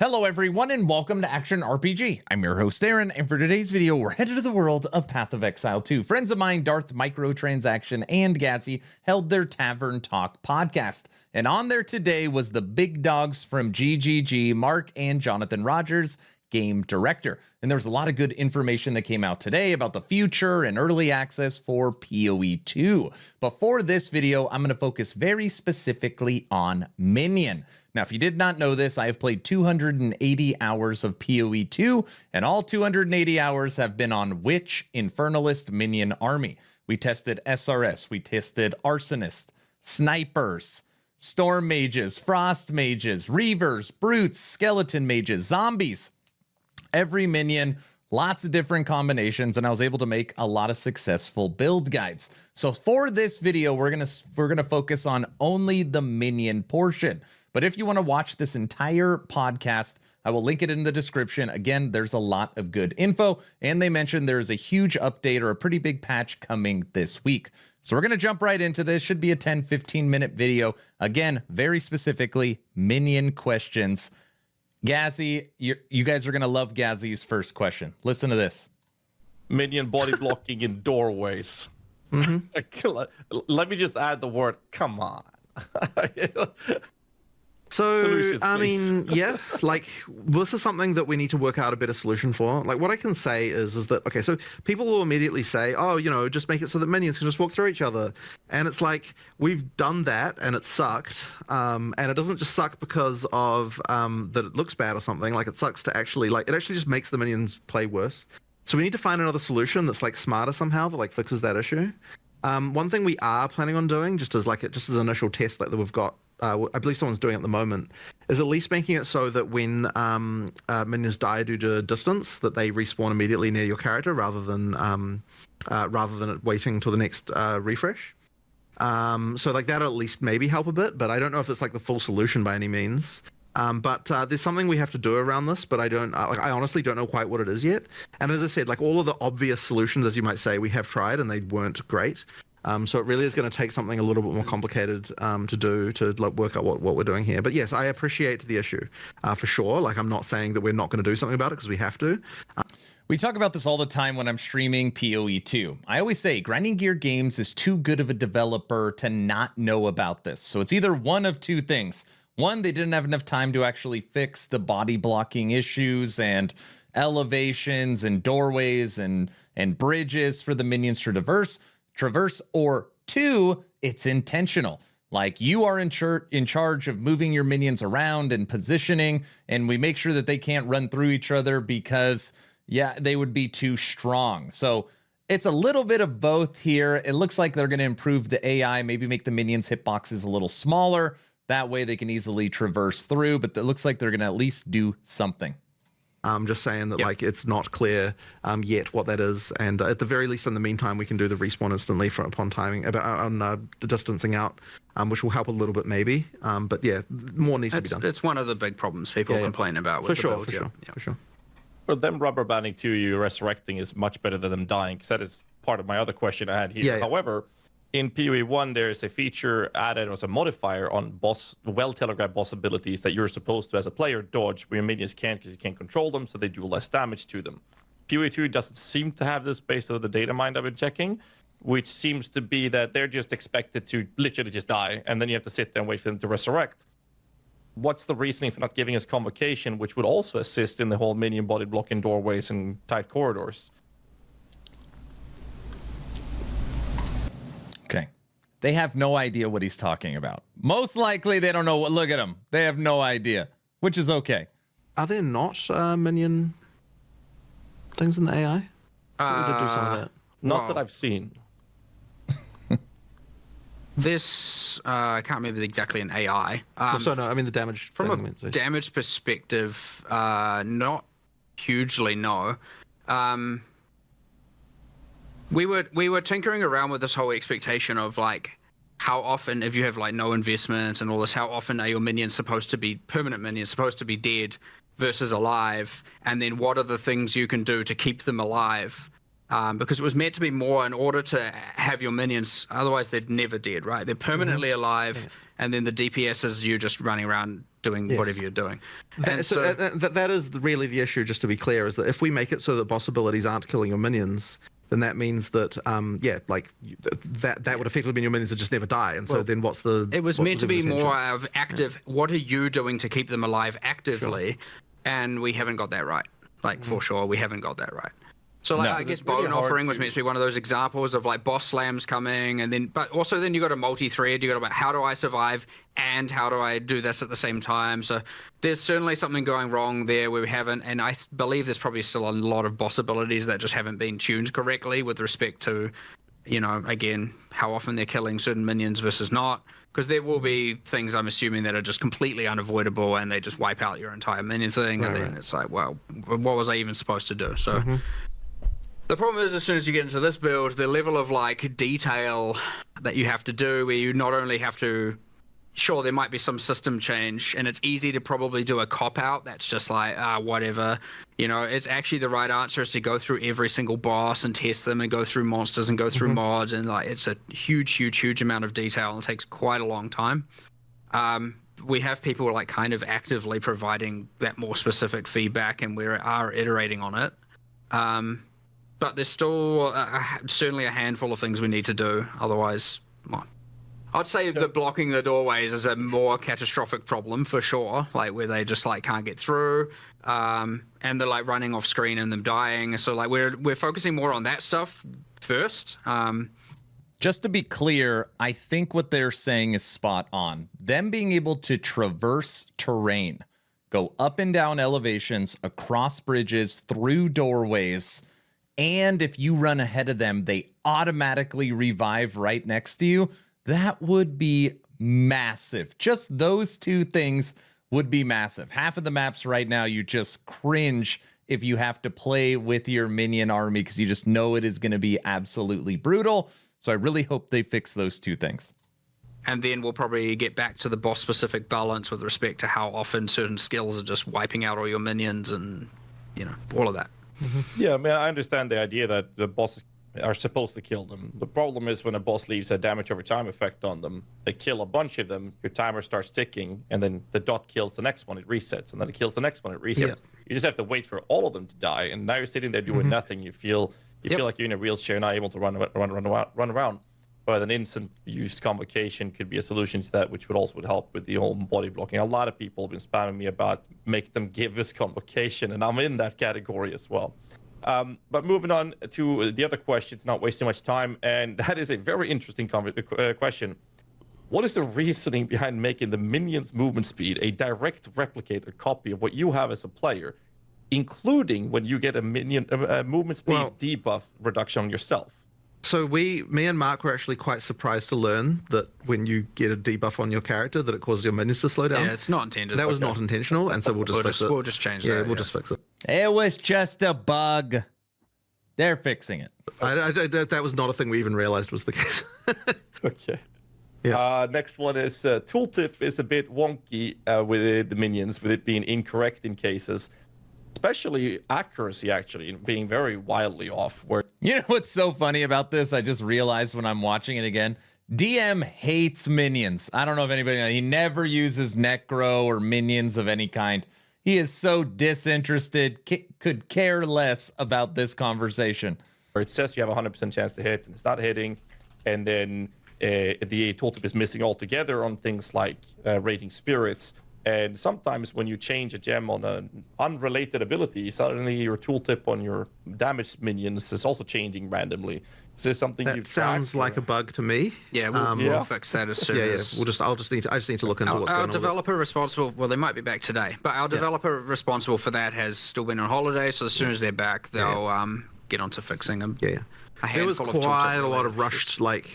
Hello everyone and welcome to Action RPG. I'm your host Aaron, and for today's video we're headed to the world of Path of Exile 2. Friends of mine, Darth Microtransaction and Gazzy, held their Tavern Talk podcast. And on there today was the big dogs from GGG, Mark and Jonathan Rogers, game director. And there was a lot of good information that came out today about the future and early access for POE 2. But for this video, I'm going to focus very specifically on Minion. Now, if you did not know this, I have played 280 hours of POE 2, and all 280 hours have been on Witch, Infernalist, Minion Army. We tested SRS, we tested Arsonist, Snipers, Storm Mages, Frost Mages, Reavers, Brutes, Skeleton Mages, Zombies. Every minion, lots of different combinations, and I was able to make a lot of successful build guides. So for this video, we're gonna focus on only the minion portion. But if you want to watch this entire podcast, I will link it in the description. Again, there's a lot of good info, and they mentioned there's a huge update or a pretty big patch coming this week. So we're going to jump right into this. Should be a 10-15 minute video. Again, very specifically, minion questions. Gazzy, you guys are going to love Gazzy's first question. Listen to this. Minion body blocking in doorways. Let me just add the word, come on. So, I mean, yeah, like, this is something that we need to work out a better solution for. Like, what I can say is that, okay, so people will immediately say, oh, you know, just make it so that minions can just walk through each other. And it's like, we've done that and it sucked. And it doesn't just suck because of that it looks bad or something. Like, it sucks to actually, like, it actually just makes the minions play worse. So we need to find another solution that's, like, smarter somehow that, like, fixes that issue. One thing we are planning on doing, just as an initial test like that we've got, I believe someone's doing at the moment, is at least making it so that when minions die due to distance, that they respawn immediately near your character rather than it waiting until the next refresh. So like that'll at least maybe help a bit, but I don't know if it's like the full solution by any means. But there's something we have to do around this, but I honestly don't know quite what it is yet. And as I said, like all of the obvious solutions, as you might say, we have tried and they weren't great. So it really is going to take something a little bit more complicated to do to like work out what we're doing here. But yes, I appreciate the issue for sure. Like I'm not saying that we're not going to do something about it because we have to. We talk about this all the time when I'm streaming POE 2. I always say Grinding Gear Games is too good of a developer to not know about this. So it's either one of two things. One, they didn't have enough time to actually fix the body blocking issues and elevations and doorways and bridges for the minions to traverse, or two, it's intentional. Like you are in charge of moving your minions around and positioning, and we make sure that they can't run through each other because, yeah, they would be too strong. So it's a little bit of both here. It looks like they're going to improve the AI, maybe make the minions' hitboxes a little smaller. That way they can easily traverse through, but it looks like they're going to at least do something. I'm just saying that like it's not clear yet what that is, and at the very least, in the meantime, we can do the respawn instantly upon timing on the distancing out, which will help a little bit maybe. But yeah, more needs to be done. It's one of the big problems people complain about with the build. For sure. For them rubber banding to you resurrecting is much better than them dying, because that is part of my other question I had here. However, in PoE 1, there is a feature added as a modifier on well-telegraphed boss abilities that you're supposed to, as a player, dodge where your minions can't because you can't control them, so they do less damage to them. PoE 2 doesn't seem to have this based on the data mine I've been checking, which seems to be that they're just expected to literally just die, and then you have to sit there and wait for them to resurrect. What's the reasoning for not giving us convocation, which would also assist in the whole minion body blocking doorways and tight corridors? Okay. They have no idea what he's talking about. Most likely they don't know what, look at them. They have no idea, which is okay. Are there not minion things in the AI? We did do some of that. Not that I've seen. This, I can't remember exactly an AI. So no, I mean the damage. From a damage perspective, not hugely, no. We were tinkering around with this whole expectation of like how often, if you have like no investment and all this, how often are your minions supposed to be permanent minions, supposed to be dead versus alive, and then what are the things you can do to keep them alive? Because it was meant to be more in order to have your minions, otherwise they're never dead, right? They're permanently alive. and then the DPS is you just running around doing whatever you're doing. And that is really the issue, just to be clear, is that if we make it so that boss abilities aren't killing your minions, then that means that that would effectively mean your minions would just never die. And so then what's the... It was meant to be more of active, what are you doing to keep them alive actively? Sure. And we haven't got that right. Like, for sure, we haven't got that right. So like, No, I guess it's really Bone Offering was meant to be one of those examples of like boss slams coming, and then, but also then you got a multi-thread, you got about how do I survive and how do I do this at the same time. So there's certainly something going wrong there where we haven't, and I believe there's probably still a lot of boss abilities that just haven't been tuned correctly with respect to, you know, again, how often they're killing certain minions versus not. Because there will be things, I'm assuming, that are just completely unavoidable and they just wipe out your entire minion thing, and then it's like, well, what was I even supposed to do? So. The problem is, as soon as you get into this build, the level of like detail that you have to do, where you not only have to, sure, there might be some system change, and it's easy to probably do a cop out that's just like, whatever. You know, it's actually the right answer is to go through every single boss and test them and go through monsters and go through mods, and like it's a huge amount of detail and takes quite a long time. We have people like kind of actively providing that more specific feedback, and we are iterating on it. But there's still certainly a handful of things we need to do. Otherwise, well, I'd say that blocking the doorways is a more catastrophic problem for sure. Like where they just like can't get through, and they're like running off screen and them dying. So like we're focusing more on that stuff first. Just to be clear, I think what they're saying is spot on. Them being able to traverse terrain, go up and down elevations, across bridges, through doorways. And if you run ahead of them, they automatically revive right next to you. That would be massive. Just those two things would be massive. Half of the maps right now, you just cringe if you have to play with your minion army because you just know it is going to be absolutely brutal. So I really hope they fix those two things. And then we'll probably get back to the boss-specific balance with respect to how often certain skills are just wiping out all your minions and, you know, all of that. Yeah, I mean, I understand the idea that the bosses are supposed to kill them. The problem is when a boss leaves a damage over time effect on them, they kill a bunch of them, your timer starts ticking, and then the dot kills the next one, it resets, and then it kills the next one, it resets. Yeah. You just have to wait for all of them to die, and now you're sitting there doing nothing. You feel like you're in a wheelchair, not able to run around. But an instant use convocation could be a solution to that, which would also help with the whole body blocking. A lot of people have been spamming me about make them give us convocation, and I'm in that category as well. But moving on to the other question, to not waste too much time, and that is a very interesting question. What is the reasoning behind making the minion's movement speed a direct replicator copy of what you have as a player, including when you get a minion movement speed debuff reduction on yourself? So me and Mark were actually quite surprised to learn that when you get a debuff on your character, that it causes your minions to slow down. Yeah, it's not intended. That was not intentional, and so we'll just fix it. We'll just change that. Yeah, we'll just fix it. It was just a bug. They're fixing it. That was not a thing we even realized was the case. Okay. Yeah. Next one is Tooltip is a bit wonky with the minions, with it being incorrect in cases. Especially accuracy, actually, being very wildly off. You know what's so funny about this? I just realized when I'm watching it again. DM hates minions. I don't know if anybody knows. He never uses Necro or minions of any kind. He is so disinterested, could care less about this conversation. Where it says you have a 100% chance to hit, and it's not hitting. And then the tooltip is missing altogether on things like rating spirits. And sometimes when you change a gem on an unrelated ability, suddenly your tooltip on your damaged minions is also changing randomly. Is this something that sounds like a bug to me? Yeah, we'll fix that as soon as. I just need to look into what's going on. Our developer responsible, well, they might be back today, but our developer responsible for that has still been on holiday. So as soon as they're back, they'll get onto fixing them. Yeah. There was quite a lot of rushed like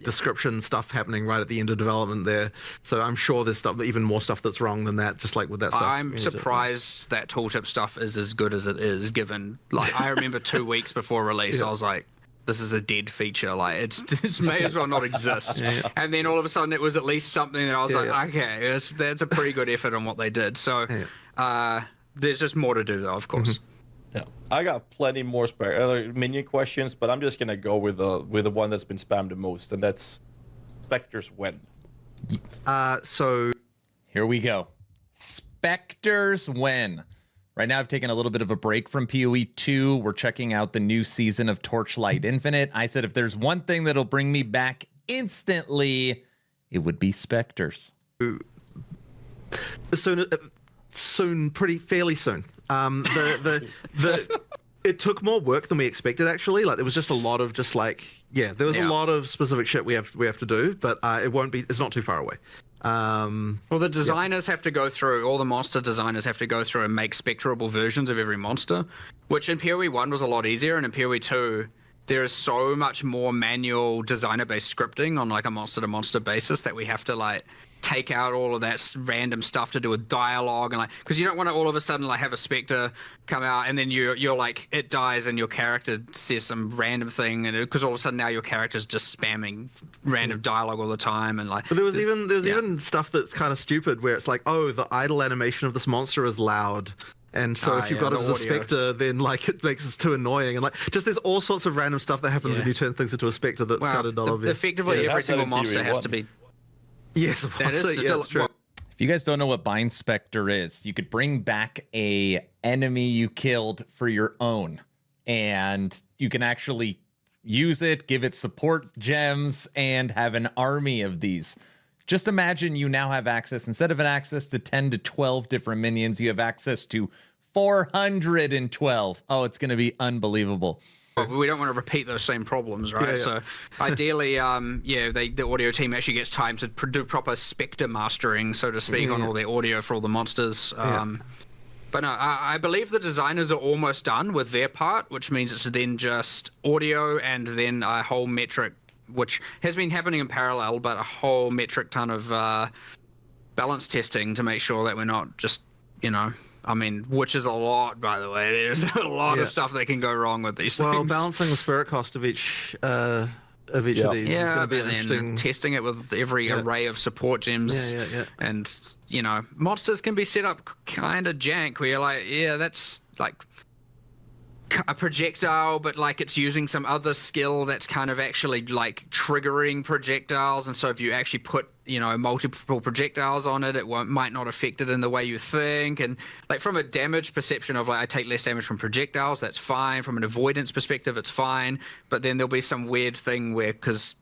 description stuff happening right at the end of development there. So I'm sure there's even more stuff that's wrong than that, just like with that stuff. I'm surprised that tooltip stuff is as good as it is, given like I remember 2 weeks before release, I was like, this is a dead feature. Like it may as well not exist. And then all of a sudden it was at least something that I was like, okay, that's a pretty good effort on what they did. So there's just more to do though, of course. Yeah, I got plenty more minion questions, but I'm just gonna go with the one that's been spammed the most, and that's Spectres when. So here we go. Spectres win. Right now, I've taken a little bit of a break from POE 2. We're checking out the new season of Torchlight Infinite. I said if there's one thing that'll bring me back instantly, it would be Spectres. Soon, fairly soon. It took more work than we expected, actually. Like, there was just a lot of there was a lot of specific shit we have to do, but it's not too far away. Well, the designers have to go through, all the monster designers have to go through and make spectrable versions of every monster, which in PoE 1 was a lot easier, and in PoE 2 there is so much more manual designer-based scripting on like a monster-to-monster basis that we have to like take out all of that random stuff to do with dialogue and like, because you don't want to all of a sudden like have a Spectre come out and then you're like, it dies and your character says some random thing, and because all of a sudden now your character's just spamming random dialogue all the time, and like. But there was even stuff that's kind of stupid where it's like, oh, the idle animation of this monster is loud. And so if you've got it as a Spectre, then like it makes it too annoying, and like just there's all sorts of random stuff that happens when you turn things into a Spectre that's kind of not obvious. Effectively, every single monster has to be. Yes, that's true. If you guys don't know what Bind Spectre is, you could bring back a enemy you killed for your own, and you can actually use it, give it support gems, and have an army of these. Just imagine you now have access, instead of an access to 10 to 12 different minions, you have access to 412. Oh, it's going to be unbelievable. We don't want to repeat those same problems, right? So ideally, the audio team actually gets time to do proper Spectre mastering, so to speak, on all their audio for all the monsters. But no, I believe the designers are almost done with their part, which means it's then just audio and then a whole metric, which has been happening in parallel, but a whole metric ton of balance testing to make sure that we're not just, which is a lot, by the way. There's a lot of stuff that can go wrong with these things. Well, balancing the spirit cost of each of these is going to be interesting. Testing it with every array of support gems. And, monsters can be set up kind of jank, where you're like, that's like a projectile, but like it's using some other skill that's kind of actually like triggering projectiles, and so if you actually put multiple projectiles on it, it might not affect it in the way you think. And like from a damage perception of like, I take less damage from projectiles, that's fine. From an avoidance perspective, it's fine. But then there'll be some weird thing where, because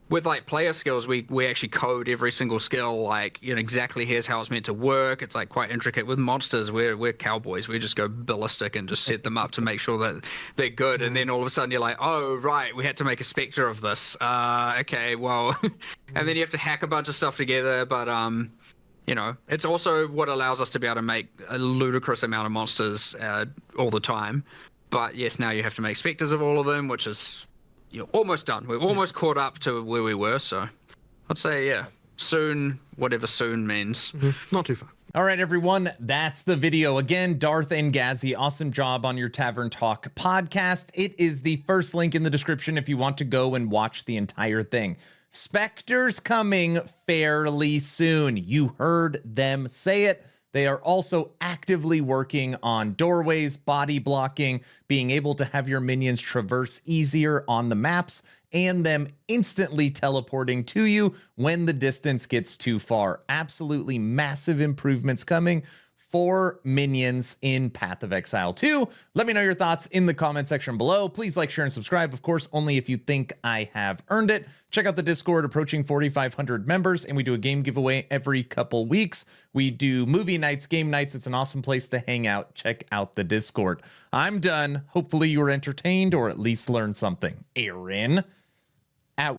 with like player skills, we actually code every single skill, like exactly here's how it's meant to work. It's like quite intricate. With monsters, we're cowboys. We just go ballistic and just set them up to make sure that they're good. And then all of a sudden you're like, oh right, we had to make a Spectre of this. Okay, well, and then you have to hack a bunch of stuff together. But it's also what allows us to be able to make a ludicrous amount of monsters all the time. But yes, now you have to make Spectres of all of them, which is. You're almost done. We've almost caught up to where we were, so I'd say, soon, whatever soon means. Not too far. All right, everyone, that's the video. Again, Darth and Gazzy, awesome job on your Tavern Talk podcast. It is the first link in the description if you want to go and watch the entire thing. Spectre's coming fairly soon. You heard them say it. They are also actively working on doorways, body blocking, being able to have your minions traverse easier on the maps, and them instantly teleporting to you when the distance gets too far. Absolutely massive improvements coming for minions in Path of Exile 2. Let me know your thoughts in the comment section below. Please like, share, and subscribe, of course, only if you think I have earned it. Check out the Discord, approaching 4,500 members, and we do a game giveaway every couple weeks. We do movie nights, game nights. It's an awesome place to hang out. Check out the Discord. I'm done. Hopefully you were entertained or at least learned something. Aaron, out.